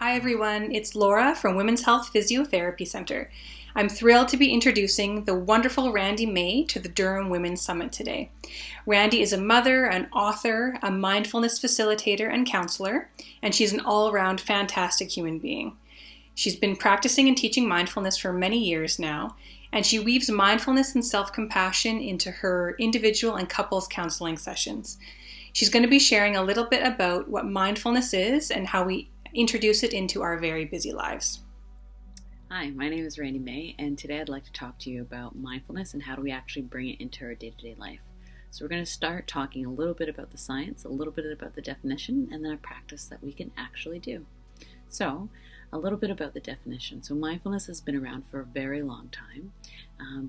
Hi everyone, it's Laura from Women's Health Physiotherapy Center. I'm thrilled to be introducing the wonderful Randi Mae to the Durham Women's Summit today. Randi is a mother, an author, a mindfulness facilitator, and counselor, and she's an all-around fantastic human being. She's been practicing and teaching mindfulness for many years now, and she weaves mindfulness and self-compassion into her individual and couples counseling sessions. She's going to be sharing a little bit about what mindfulness is and how we introduce it into our very busy lives. Hi, my name is Randi Mae, and today I'd like to talk to you about mindfulness and how do we actually bring it into our day-to-day life. So we're going to start talking a little bit about the science, a little bit about the definition, and then a practice that we can actually do. So, a little bit about the definition. So mindfulness has been around for a very long time,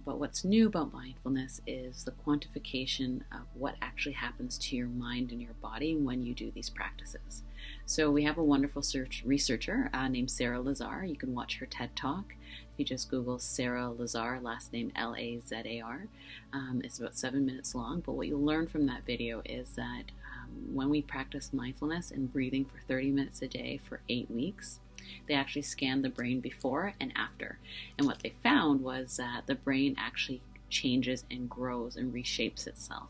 but what's new about mindfulness is the quantification of what actually happens to your mind and your body when you do these practices. So we have a wonderful researcher named Sarah Lazar. You can watch her TED Talk. If you just Google Sarah Lazar, last name Lazar. It's about 7 minutes long, but what you'll learn from that video is that when we practice mindfulness and breathing for 30 minutes a day for 8 weeks, they actually scanned the brain before and after. And what they found was that the brain actually changes and grows and reshapes itself.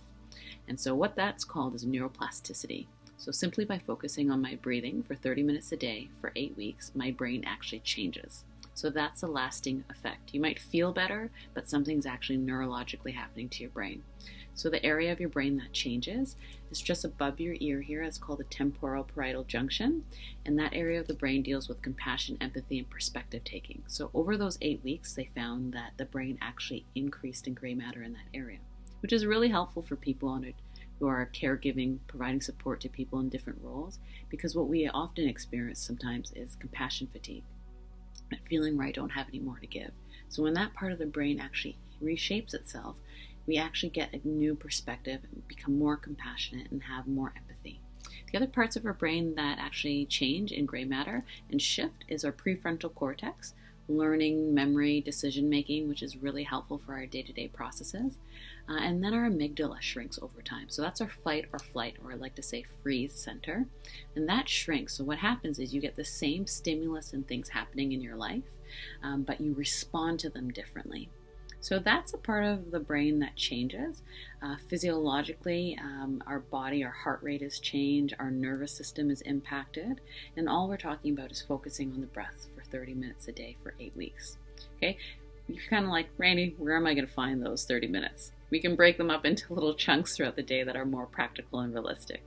And so what that's called is neuroplasticity. So simply by focusing on my breathing for 30 minutes a day for 8 weeks, my brain actually changes. So that's a lasting effect. You might feel better, but something's actually neurologically happening to your brain. So the area of your brain that changes is just above your ear here. It's called the temporal parietal junction. And that area of the brain deals with compassion, empathy, and perspective taking. So over those 8 weeks, they found that the brain actually increased in gray matter in that area, which is really helpful for people who are caregiving, providing support to people in different roles, because what we often experience sometimes is compassion fatigue, that feeling where I don't have any more to give. So when that part of the brain actually reshapes itself, we actually get a new perspective and become more compassionate and have more empathy. The other parts of our brain that actually change in gray matter and shift is our prefrontal cortex, learning, memory, decision making, which is really helpful for our day-to-day processes. And then our amygdala shrinks over time. So that's our fight or flight, or I like to say freeze center. And that shrinks. So what happens is you get the same stimulus and things happening in your life, but you respond to them differently. So that's a part of the brain that changes. Physiologically, our body, our heart rate is changed, our nervous system is impacted, and all we're talking about is focusing on the breath for 30 minutes a day for 8 weeks. Okay, you're kind of like, Randi, where am I going to find those 30 minutes? We can break them up into little chunks throughout the day that are more practical and realistic.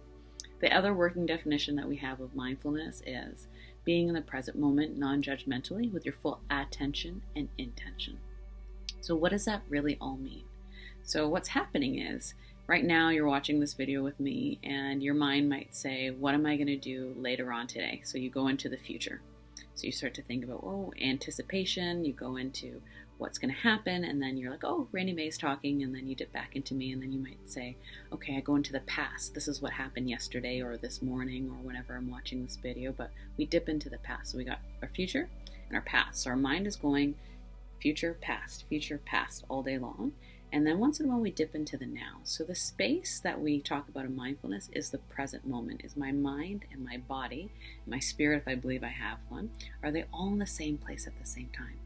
The other working definition that we have of mindfulness is being in the present moment non-judgmentally with your full attention and intention. So what does that really all mean? So what's happening is, right now you're watching this video with me and your mind might say, what am I going to do later on today? So you go into the future. So you start to think about, anticipation, you go into what's going to happen, and then you're like, Randi Mae's talking, and then you dip back into me, and then you might say, okay, I go into the past. This is what happened yesterday or this morning or whenever I'm watching this video, but we dip into the past. So we got our future and our past. So our mind is going future, past all day long. And then once in a while we dip into the now. So the space that we talk about in mindfulness is the present moment. Is my mind and my body, my spirit, if I believe I have one, are they all in the same place at the same time?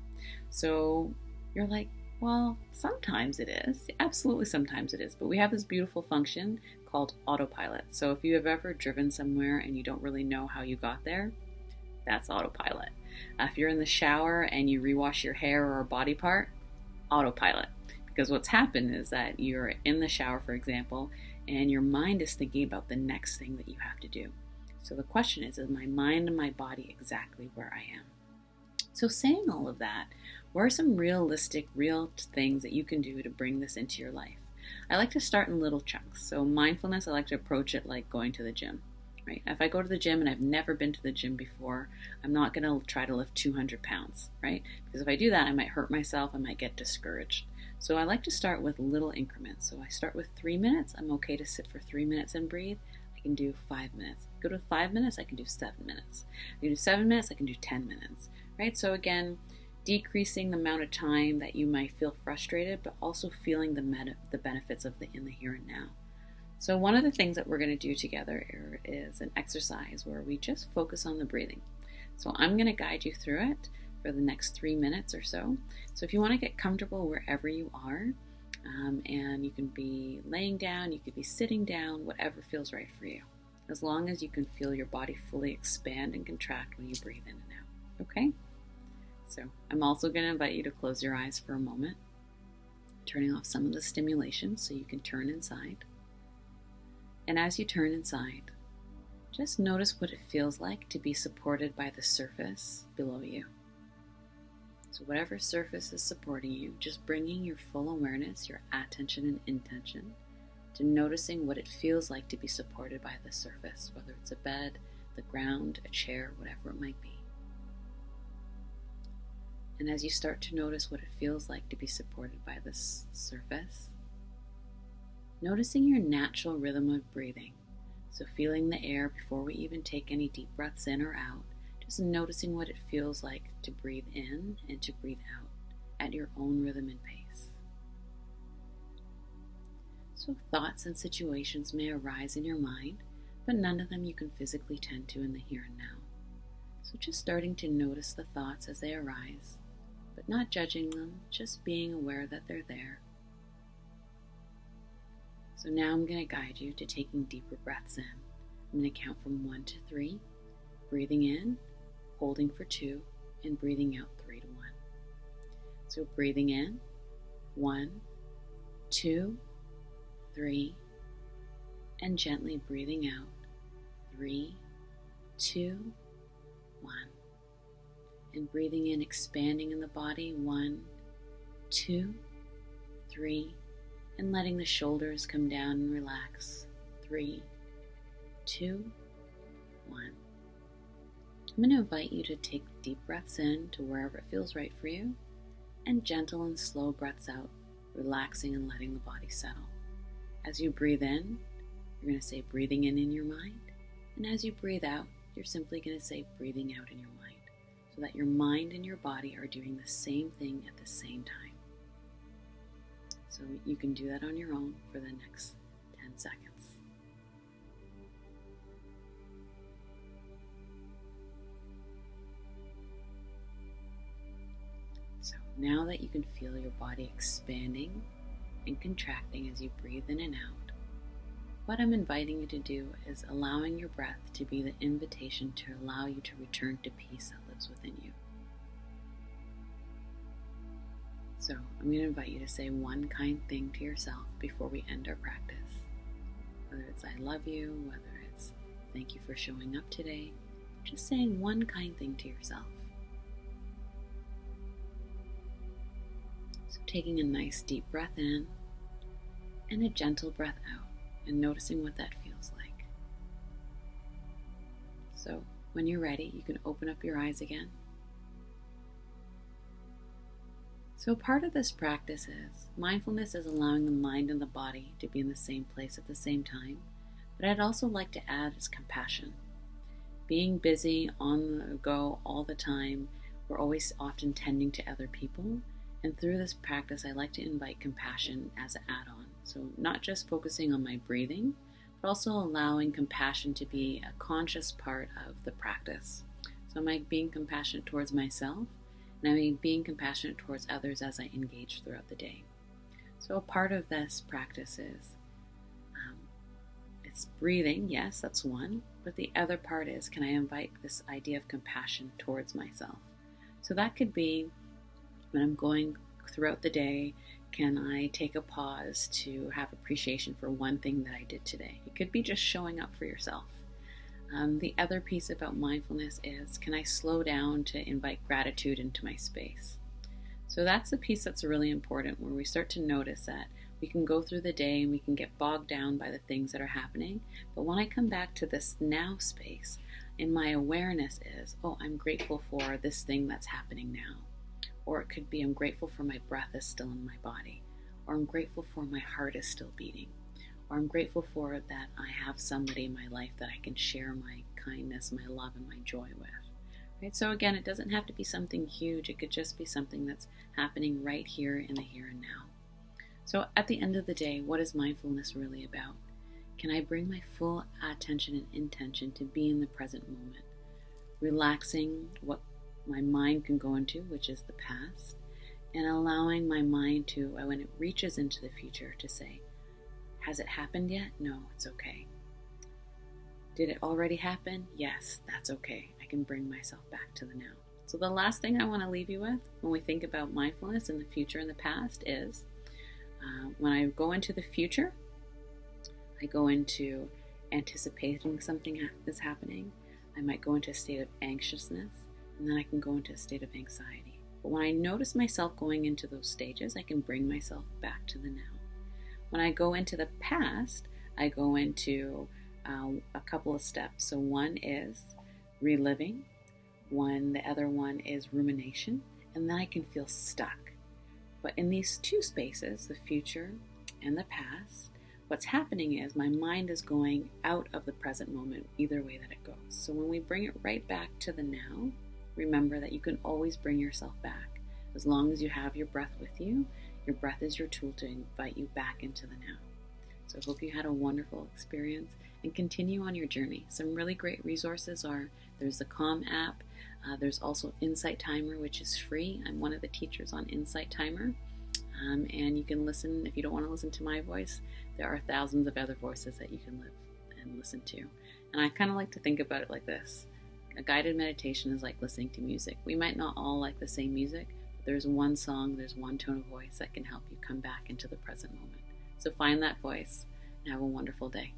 So you're like, well, sometimes it is. Absolutely, sometimes it is. But we have this beautiful function called autopilot. So if you have ever driven somewhere and you don't really know how you got there, that's autopilot. If you're in the shower and you rewash your hair or a body part, autopilot. Because what's happened is that you're in the shower, for example, and your mind is thinking about the next thing that you have to do. So the question is my mind and my body exactly where I am? So saying all of that, what are some realistic, real things that you can do to bring this into your life? I like to start in little chunks. So mindfulness, I like to approach it like going to the gym. Right? If I go to the gym and I've never been to the gym before, I'm not going to try to lift 200 pounds, right? Because if I do that, I might hurt myself, I might get discouraged. So I like to start with little increments. So I start with 3 minutes. I'm okay to sit for 3 minutes and breathe. I can do 5 minutes. Go to 5 minutes, I can do 7 minutes. I can do 7 minutes, I can do 10 minutes, right? So again, decreasing the amount of time that you might feel frustrated, but also feeling the benefits of in the here and now. So one of the things that we're going to do together is an exercise where we just focus on the breathing. So I'm going to guide you through it for the next 3 minutes or so. So if you want to get comfortable wherever you are, and you can be laying down, you could be sitting down, whatever feels right for you, as long as you can feel your body fully expand and contract when you breathe in and out. Okay? So I'm also going to invite you to close your eyes for a moment, turning off some of the stimulation so you can turn inside. And as you turn inside, just notice what it feels like to be supported by the surface below you. So whatever surface is supporting you, just bringing your full awareness, your attention and intention to noticing what it feels like to be supported by the surface, whether it's a bed, the ground, a chair, whatever it might be. And as you start to notice what it feels like to be supported by this surface, noticing your natural rhythm of breathing. So feeling the air before we even take any deep breaths in or out, just noticing what it feels like to breathe in and to breathe out at your own rhythm and pace. So thoughts and situations may arise in your mind, but none of them you can physically tend to in the here and now. So just starting to notice the thoughts as they arise, but not judging them, just being aware that they're there. So now I'm going to guide you to taking deeper breaths in. I'm going to count from 1 to 3, breathing in, holding for 2, and breathing out 3 to 1. So breathing in, 1, 2, 3, and gently breathing out, 3, 2, 1. And breathing in, expanding in the body, 1, 2, 3, and letting the shoulders come down and relax, 3, 2, 1. I'm going to invite you to take deep breaths in to wherever it feels right for you, and gentle and slow breaths out, relaxing and letting the body settle. As you breathe in, you're going to say breathing in your mind, and as you breathe out, you're simply going to say breathing out in your mind, so that your mind and your body are doing the same thing at the same time. So you can do that on your own for the next 10 seconds. So now that you can feel your body expanding and contracting as you breathe in and out, what I'm inviting you to do is allowing your breath to be the invitation to allow you to return to peace that lives within you. So I'm going to invite you to say one kind thing to yourself before we end our practice. Whether it's I love you, whether it's thank you for showing up today, just saying one kind thing to yourself. So taking a nice deep breath in and a gentle breath out and noticing what that feels like. So when you're ready, you can open up your eyes again. So part of this practice is mindfulness is allowing the mind and the body to be in the same place at the same time, but I'd also like to add is compassion. Being busy, on the go all the time, we're always often tending to other people, and through this practice I like to invite compassion as an add-on. So not just focusing on my breathing, but also allowing compassion to be a conscious part of the practice. So am I being compassionate towards myself? And I'm being compassionate towards others as I engage throughout the day. So a part of this practice is it's breathing, yes, that's one, but the other part is, can I invite this idea of compassion towards myself? So that could be when I'm going throughout the day, can I take a pause to have appreciation for one thing that I did today? It could be just showing up for yourself. The other piece about mindfulness is, can I slow down to invite gratitude into my space? So that's the piece that's really important, where we start to notice that we can go through the day and we can get bogged down by the things that are happening. But when I come back to this now space, and my awareness is, oh, I'm grateful for this thing that's happening now. Or it could be, I'm grateful for my breath is still in my body. Or I'm grateful for my heart is still beating. Or I'm grateful for that I have somebody in my life that I can share my kindness, my love, and my joy with. Right? So again, it doesn't have to be something huge. It could just be something that's happening right here in the here and now. So at the end of the day, what is mindfulness really about? Can I bring my full attention and intention to be in the present moment? relaxing what my mind can go into, which is the past, and allowing my mind to, when it reaches into the future, to say, has it happened yet? No, it's okay. Did it already happen? Yes, that's okay. I can bring myself back to the now. So the last thing I want to leave you with when we think about mindfulness in the future and the past is when I go into the future, I go into anticipating something is happening. I might go into a state of anxiousness, and then I can go into a state of anxiety. But when I notice myself going into those stages, I can bring myself back to the now. When I go into the past, I go into a couple of steps. So one is reliving, the other one is rumination, and then I can feel stuck. But in these two spaces, the future and the past, what's happening is my mind is going out of the present moment either way that it goes. So when we bring it right back to the now, remember that you can always bring yourself back. As long as you have your breath with you, your breath is your tool to invite you back into the now. So I hope you had a wonderful experience and continue on your journey. Some really great resources are, there's the Calm app, there's also Insight Timer, which is free. I'm one of the teachers on Insight Timer. And you can listen, if you don't want to listen to my voice, there are thousands of other voices that you can live and listen to. And I kind of like to think about it like this. A guided meditation is like listening to music. We might not all like the same music, but there's one song, there's one tone of voice that can help you come back into the present moment. So find that voice and have a wonderful day.